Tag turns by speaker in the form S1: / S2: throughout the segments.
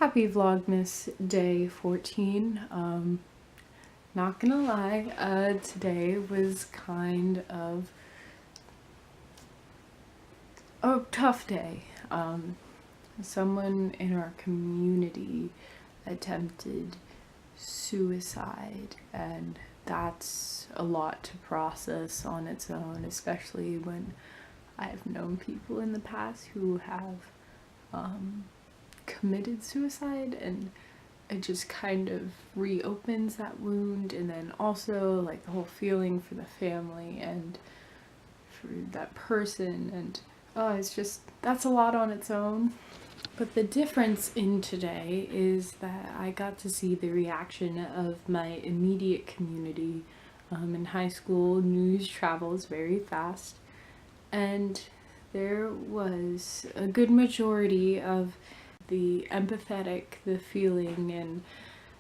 S1: Happy Vlogmas Day 14. Not gonna lie, today was kind of a tough day. Someone in our community attempted suicide, and that's a lot to process on its own, especially when I've known people in the past who have committed suicide, and it just kind of reopens that wound. And then also like the whole feeling for the family and for that person, and it's just, that's a lot on its own. But the difference in today is that I got to see the reaction of my immediate community. In high school, news travels very fast, and there was a good majority of the empathetic, the feeling, and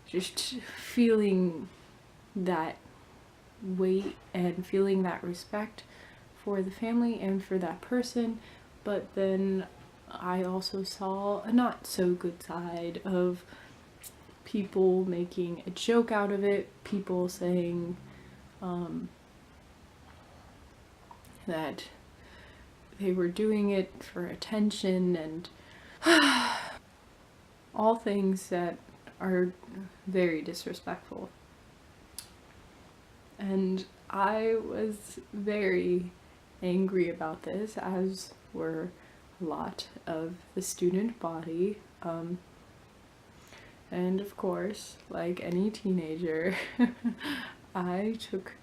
S1: just feeling that weight and feeling that respect for the family and for that person. But then I also saw a not so good side of people making a joke out of it, people saying that they were doing it for attention, and all things that are very disrespectful. And I was very angry about this, as were a lot of the student body. And of course, like any teenager, I took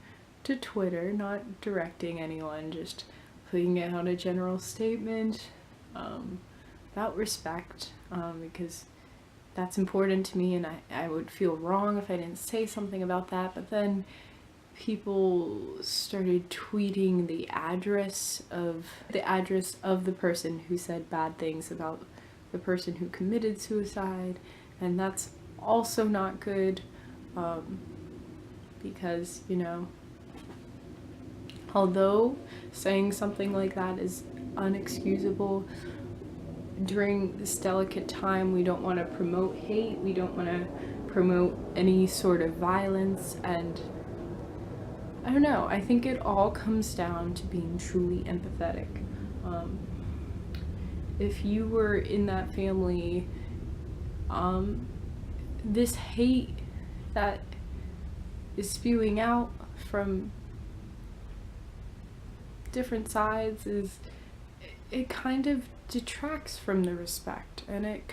S1: to Twitter, not directing anyone, just putting out a general statement about respect, because that's important to me, and I would feel wrong if I didn't say something about that. But then people started tweeting the address of the person who said bad things about the person who committed suicide, and that's also not good, because, you know, although saying something like that is unexcusable, during this delicate time we don't want to promote hate, we don't want to promote any sort of violence. And I don't know, I think it all comes down to being truly empathetic. If you were in that family, this hate that is spewing out from different sides it kind of detracts from the respect, and it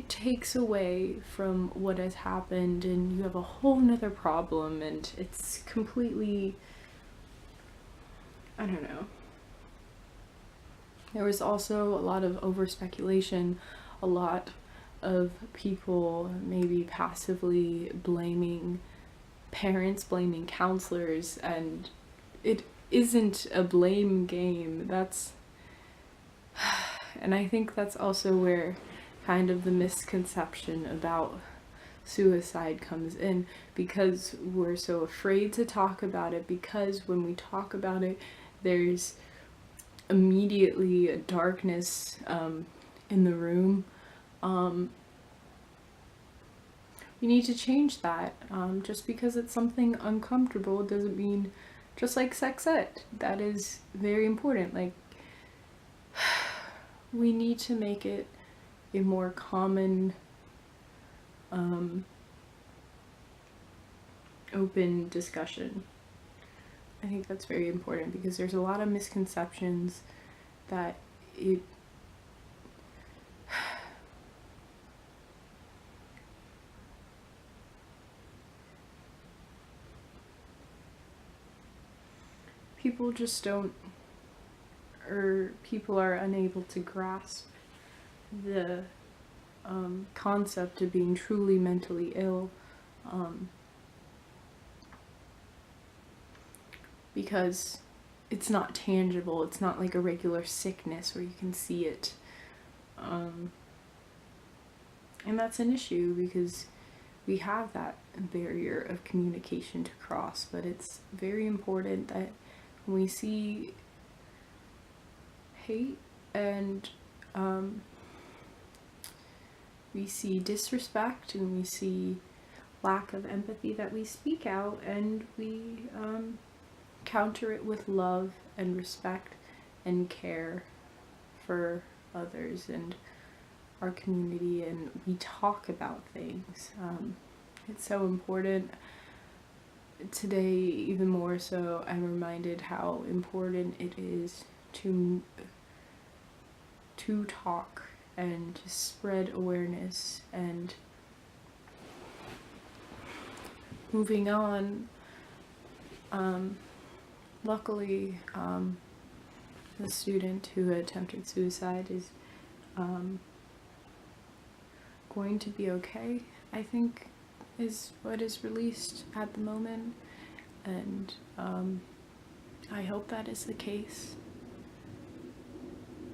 S1: takes away from what has happened, and you have a whole nother problem, and it's completely, I don't know. There was also a lot of over speculation, a lot of people maybe passively blaming parents, blaming counselors, and it isn't a blame game. And I think that's also where kind of the misconception about suicide comes in, because we're so afraid to talk about it, because when we talk about it, there's immediately a darkness in the room. We need to change that. Just because it's something uncomfortable doesn't mean, just like sex ed, that is very important. Like, we need to make it a more common, open discussion. I think that's very important, because there's a lot of misconceptions that people just don't, or people are unable to grasp the concept of being truly mentally ill, because it's not tangible. It's not like a regular sickness where you can see it, and that's an issue, because we have that barrier of communication to cross. But it's very important that when we see hate and we see disrespect and we see lack of empathy, that we speak out and we counter it with love and respect and care for others and our community, and we talk about things. It's so important. Today, even more so, I'm reminded how important it is to talk and to spread awareness. And moving on, luckily, the student who attempted suicide is going to be okay, I think, is what is released at the moment, and I hope that is the case.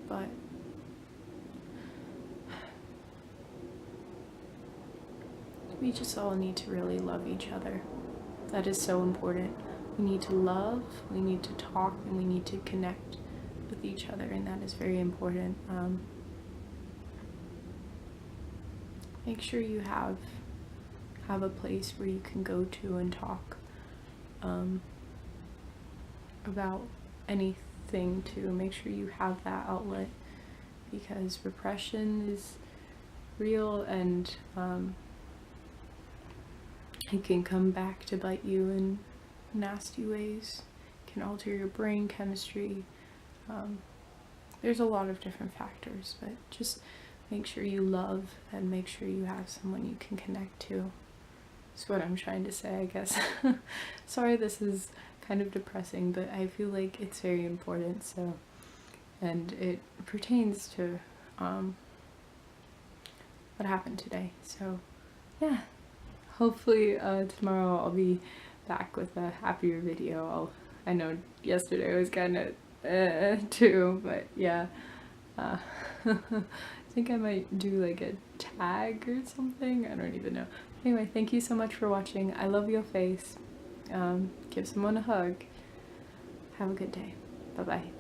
S1: But we just all need to really love each other. That is so important. We need to love, we need to talk, and we need to connect with each other, and that is very important. Make sure you have a place where you can go to and talk about anything too. Make sure you have that outlet, because repression is real, and it can come back to bite you in nasty ways. It can alter your brain chemistry. There's a lot of different factors, but just make sure you love and make sure you have someone you can connect to. That's what I'm trying to say, I guess. Sorry, this is kind of depressing, but I feel like it's very important. So, and it pertains to what happened today. So, yeah. Hopefully tomorrow I'll be back with a happier video. I know yesterday was kind of too, but yeah. I think I might do like a tag or something. I don't even know. Anyway, thank you so much for watching. I love your face. Give someone a hug. Have a good day. Bye-bye.